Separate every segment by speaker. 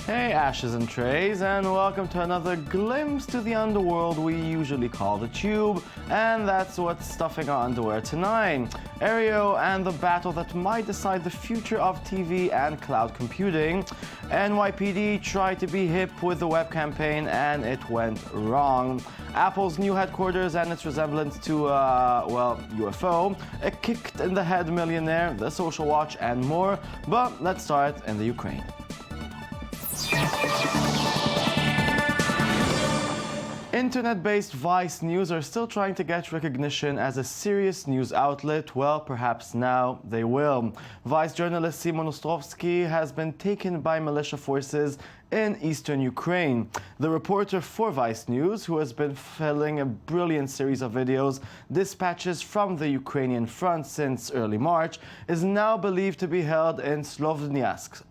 Speaker 1: Hey ashes and trays, and welcome to another glimpse to the underworld we usually call the tube, and that's what's stuffing our underwear tonight. Aereo and the battle that might decide the future of TV and cloud computing. NYPD tried to be hip with the web campaign and it went wrong. Apple's new headquarters and its resemblance to, UFO, a kicked in the head millionaire, the social watch, and more. But let's start in the Ukraine. Internet-based Vice News are still trying to get recognition as a serious news outlet. Well, perhaps now they will. Vice journalist Simon Ostrovsky has been taken by militia forces in eastern Ukraine. The reporter for Vice News, who has been filling a brilliant series of videos, dispatches from the Ukrainian front since early March, is now believed to be held in Sloviansk.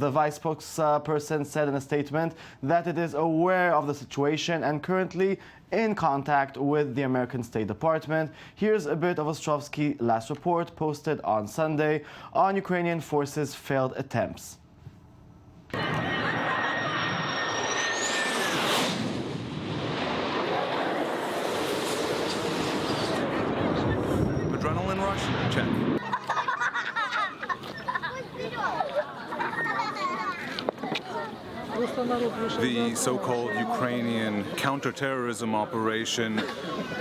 Speaker 1: The Vice spokesperson said in a statement that it is aware of the situation and currently in contact with the American State Department. Here's a bit of Ostrovsky's last report posted on Sunday on Ukrainian forces' failed attempts.
Speaker 2: Adrenaline rush? Check. The so-called Ukrainian counterterrorism operation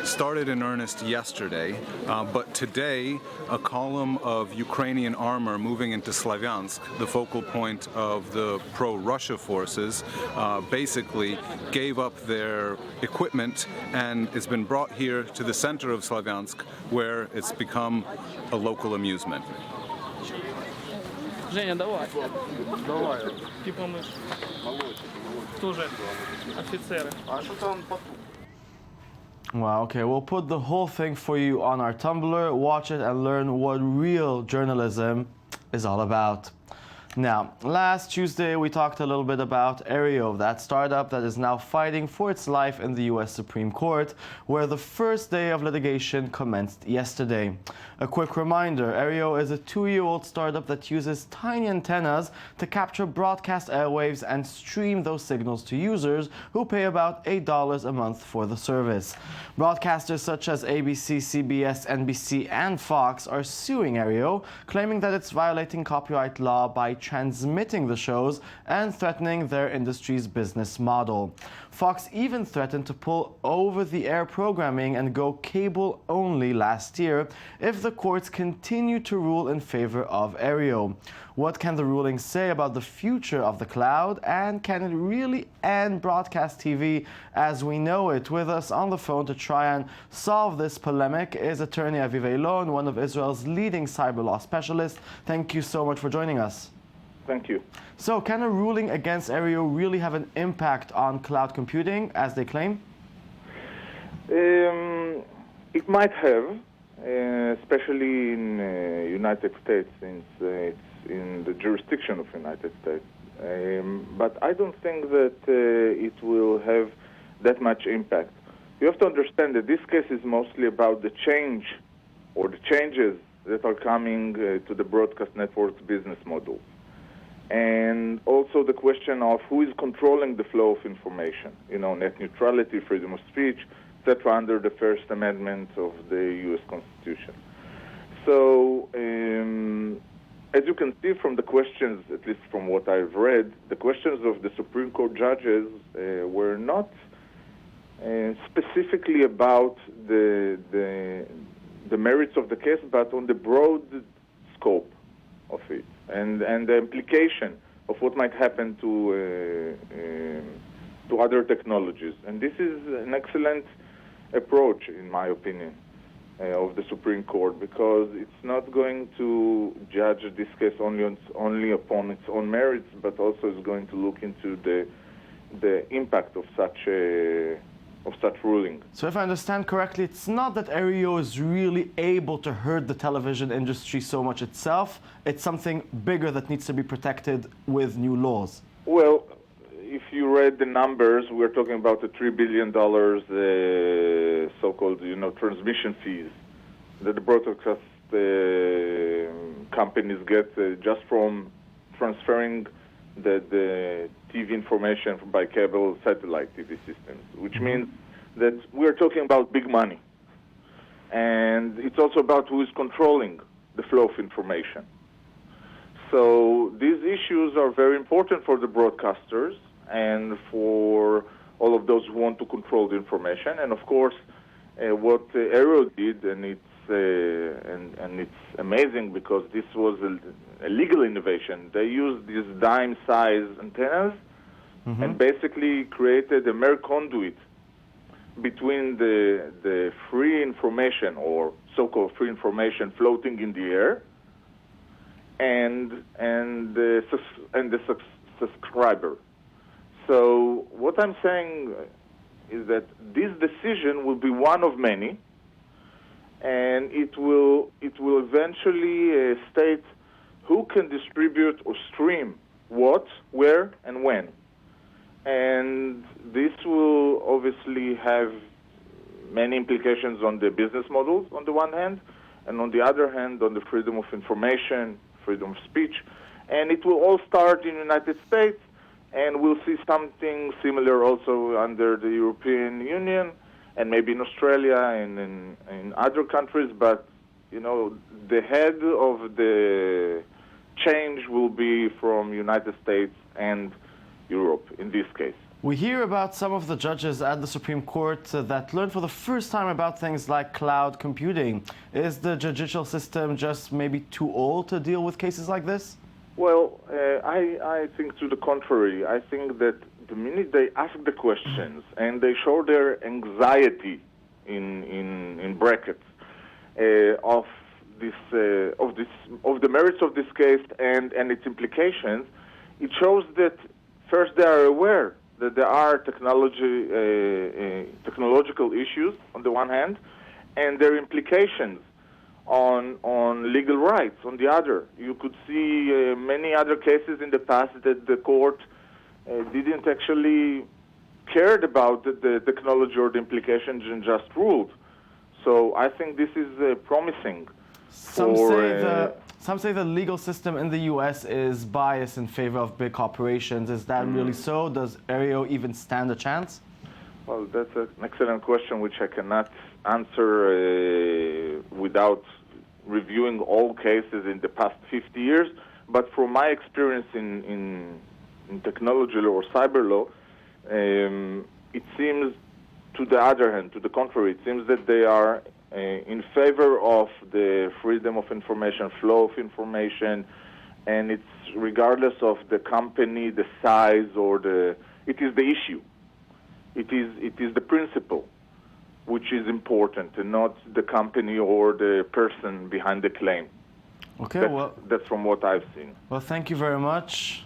Speaker 2: started in earnest yesterday, but today a column of Ukrainian armor moving into Slaviansk, the focal point of the pro-Russia forces, basically gave up their equipment and it's been brought here to the center of Slaviansk, where it's become a local amusement.
Speaker 3: Женя, давай.
Speaker 4: Давай.
Speaker 3: Типа мы тоже офицеры.
Speaker 4: А что там потом?
Speaker 1: Wow, okay, we'll put the whole thing for you on our Tumblr. Watch it and learn what real journalism is all about. Now, last Tuesday we talked a little bit about Aereo, that startup that is now fighting for its life in the US Supreme Court, where the first day of litigation commenced yesterday. A quick reminder, Aereo is a 2-year-old startup that uses tiny antennas to capture broadcast airwaves and stream those signals to users who pay about $8 a month for the service. Broadcasters such as ABC, CBS, NBC, and Fox are suing Aereo, claiming that it's violating copyright law by transmitting the shows and threatening their industry's business model. Fox even threatened to pull over-the-air programming and go cable-only last year if the courts continue to rule in favor of Aereo. What can the ruling say about the future of the cloud, and can it really end broadcast TV as we know it? With us on the phone to try and solve this polemic is attorney Aviv Eilon, one of Israel's leading cyber law specialists. Thank you so much for joining us.
Speaker 4: Thank you.
Speaker 1: So, can a ruling against Aereo really have an impact on cloud computing, as they claim?
Speaker 4: It might have, especially in United States, since it's in the jurisdiction of United States. But I don't think that it will have that much impact. You have to understand that this case is mostly about the change or the changes that are coming to the broadcast network's business model. And also the question of who is controlling the flow of information, net neutrality, freedom of speech, etc., under the First Amendment of the U.S. Constitution. So, as you can see from the questions, at least from what I've read, the questions of the Supreme Court judges were not specifically about the merits of the case, but on the broad scope of it. And the implication of what might happen to other technologies. And this is an excellent approach, in my opinion, of the Supreme Court, because it's not going to judge this case only upon its own merits, but also is going to look into the impact of such ruling.
Speaker 1: So if I understand correctly, it's not that Aereo is really able to hurt the television industry so much itself. It's something bigger that needs to be protected with new laws.
Speaker 4: Well, if you read the numbers, we're talking about the $3 billion so-called, transmission fees that the broadcast companies get just from transferring the TV information by cable satellite TV systems, which means that we're talking about big money. And it's also about who is controlling the flow of information. So these issues are very important for the broadcasters and for all of those who want to control the information. And of course, what Aereo did, and it's amazing because this was a legal innovation. They used these dime-sized antennas and basically created a mere conduit between the free information, or so-called free information, floating in the air, and the subscriber. So what I'm saying is that this decision will be one of many, and it will eventually state who can distribute or stream what, where, and when. And this will obviously have many implications on the business models on the one hand, and on the other hand on the freedom of information, freedom of speech. And it will all start in the United States, and we'll see something similar also under the European Union, and maybe in Australia and in other countries. But, you know, the head of the change will be from United States and Europe in this case.
Speaker 1: We hear about some of the judges at the Supreme Court that learned for the first time about things like cloud computing. Is the judicial system just maybe too old to deal with cases like this?
Speaker 4: Well, I think to the contrary. I think that the minute they ask the questions and they show their anxiety in brackets of the merits of this case and its implications, it shows that first they are aware that there are technological issues on the one hand, and their implications on legal rights on the other. You could see many other cases in the past that the court didn't actually cared about the technology or the implications and just ruled. So I think this is promising.
Speaker 1: Some say the legal system in the U.S. is biased in favor of big corporations. Is that really so? Does Aereo even stand a chance?
Speaker 4: Well, that's an excellent question which I cannot answer without reviewing all cases in the past 50 years. But from my experience in technology law or cyber law, it seems, to the other hand, to the contrary, it seems that they are in favor of the freedom of information, flow of information, and it's regardless of the company, the size, or it is the issue. It is the principle which is important, and not the company or the person behind the claim.
Speaker 1: Okay,
Speaker 4: that's from what I've seen.
Speaker 1: Well, thank you very much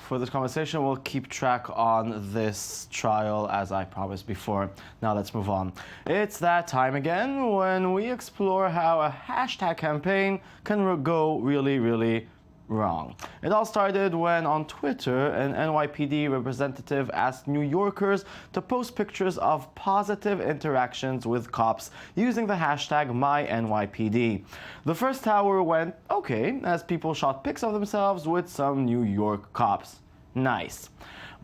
Speaker 1: for this conversation. We'll keep track on this trial as I promised before. Now let's move on. It's that time again when we explore how a hashtag campaign can go really, really wrong. It all started when on Twitter an NYPD representative asked New Yorkers to post pictures of positive interactions with cops using the hashtag MyNYPD. The first hour went okay as people shot pics of themselves with some New York cops. Nice.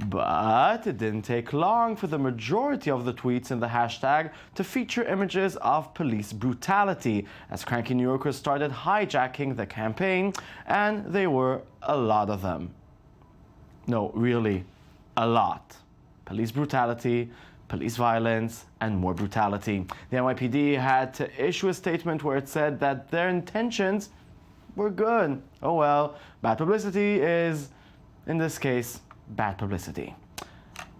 Speaker 1: But it didn't take long for the majority of the tweets in the hashtag to feature images of police brutality, as cranky New Yorkers started hijacking the campaign, and there were a lot of them. No, really, a lot. Police brutality, police violence, and more brutality. The NYPD had to issue a statement where it said that their intentions were good. Oh well, bad publicity is, in this case, bad publicity.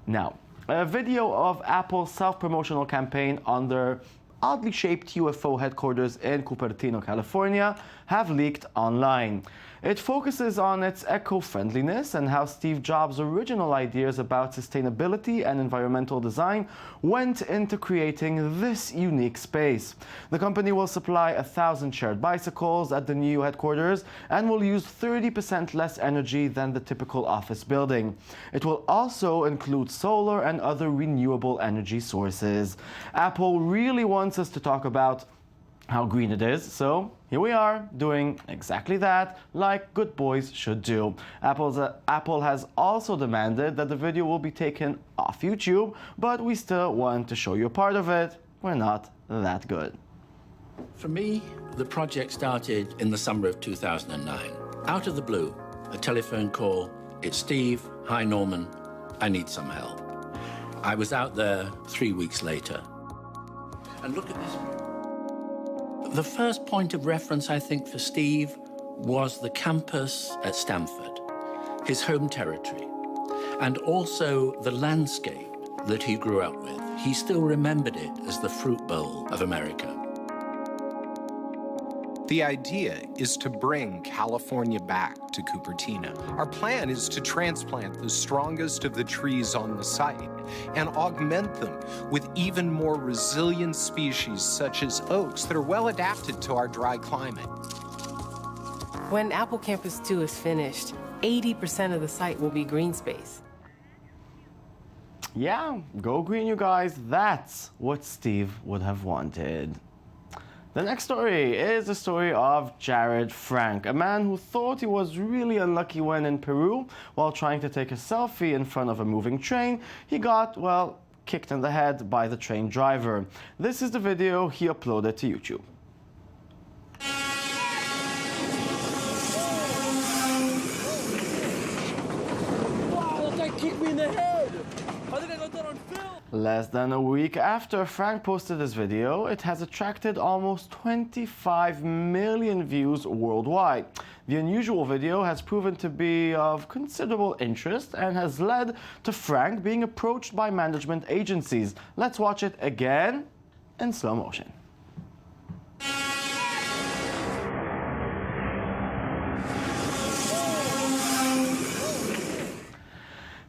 Speaker 1: Now, a video of Apple's self-promotional campaign on their oddly shaped UFO headquarters in Cupertino, California, have leaked online. It focuses on its eco-friendliness and how Steve Jobs' original ideas about sustainability and environmental design went into creating this unique space. The company will supply 1,000 shared bicycles at the new headquarters and will use 30% less energy than the typical office building. It will also include solar and other renewable energy sources. Apple really wants us to talk about how green it is. So here we are doing exactly that, like good boys should do. Apple has also demanded that the video will be taken off YouTube, but we still want to show you a part of it. We're not that good.
Speaker 5: For me, the project started in the summer of 2009. Out of the blue, a telephone call. It's Steve. Hi, Norman. I need some help. I was out there 3 weeks later. And look at this. The first point of reference, I think, for Steve was the campus at Stanford, his home territory, and also the landscape that he grew up with. He still remembered it as the Fruit Bowl of America.
Speaker 6: The idea is to bring California back to Cupertino. Our plan is to transplant the strongest of the trees on the site and augment them with even more resilient species such as oaks that are well adapted to our dry climate.
Speaker 7: When Apple Campus 2 is finished, 80% of the site will be green space.
Speaker 1: Yeah, go green, you guys. That's what Steve would have wanted. The next story is the story of Jared Frank, a man who thought he was really unlucky when in Peru, while trying to take a selfie in front of a moving train, he got, well, kicked in the head by the train driver. This is the video he uploaded to YouTube.
Speaker 3: Wow, that guy kicked me in the head! I think I got that on film!
Speaker 1: Less than a week after Frank posted this video, it has attracted almost 25 million views worldwide. The unusual video has proven to be of considerable interest and has led to Frank being approached by management agencies. Let's watch it again in slow motion.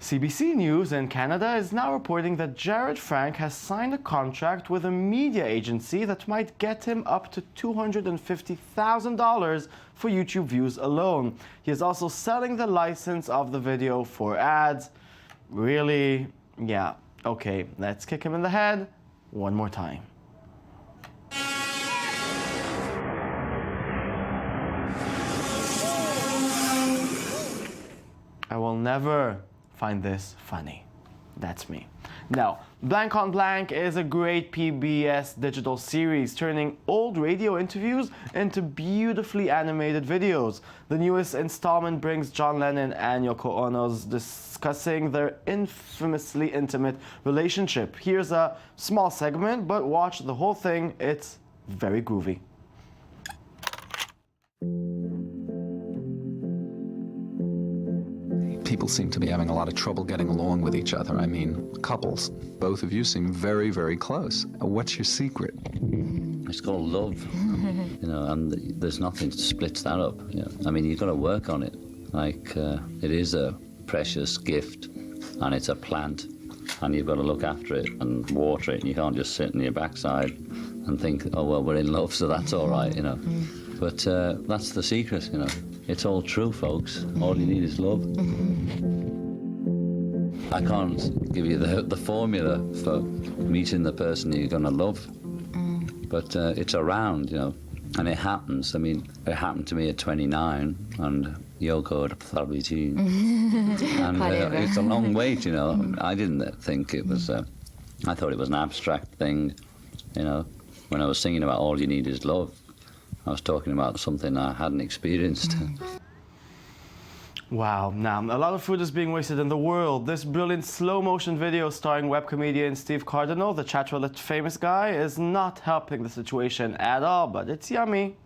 Speaker 1: CBC News in Canada is now reporting that Jared Frank has signed a contract with a media agency that might get him up to $250,000 for YouTube views alone. He is also selling the license of the video for ads. Really? Yeah. Okay, let's kick him in the head one more time. I will never find this funny. That's me. Now, Blank on Blank is a great PBS digital series turning old radio interviews into beautifully animated videos. The newest installment brings John Lennon and Yoko Ono's discussing their infamously intimate relationship. Here's a small segment, but watch the whole thing. It's very groovy.
Speaker 8: People seem to be having a lot of trouble getting along with each other. I mean, couples. Both of you seem very, very close. What's your secret?
Speaker 9: It's called love, you know, and there's nothing that splits that up. You know? I mean, you've got to work on it. Like, it is a precious gift, and it's a plant, and you've got to look after it and water it. And you can't just sit on your backside and think, oh, well, we're in love, so that's all right, you know. But that's the secret, you know. It's all true, folks. All you need is love. I can't give you the formula for meeting the person you're going to love, but it's around, you know, and it happens. I mean, it happened to me at 29, and Yoko at 32. And it's a long wait, you know. I didn't think it was, I thought it was an abstract thing, you know. When I was singing about all you need is love, I was talking about something I hadn't experienced.
Speaker 1: Wow, now a lot of food is being wasted in the world. This brilliant slow-motion video starring web comedian Steve Cardinal, the chat-roulette famous guy, is not helping the situation at all, but it's yummy.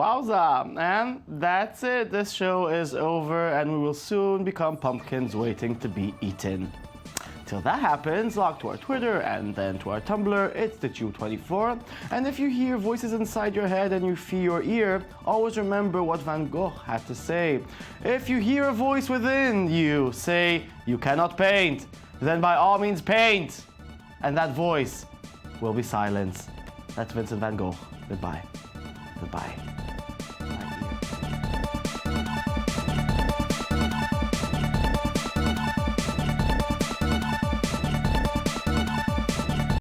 Speaker 1: Wowza! And that's it. This show is over and we will soon become pumpkins waiting to be eaten. Till that happens, log to our Twitter and then to our Tumblr, it's TheTube24. And if you hear voices inside your head and you feel your ear, always remember what Van Gogh had to say. If you hear a voice within you say, you cannot paint, then by all means paint. And that voice will be silence. That's Vincent Van Gogh. Goodbye. Goodbye.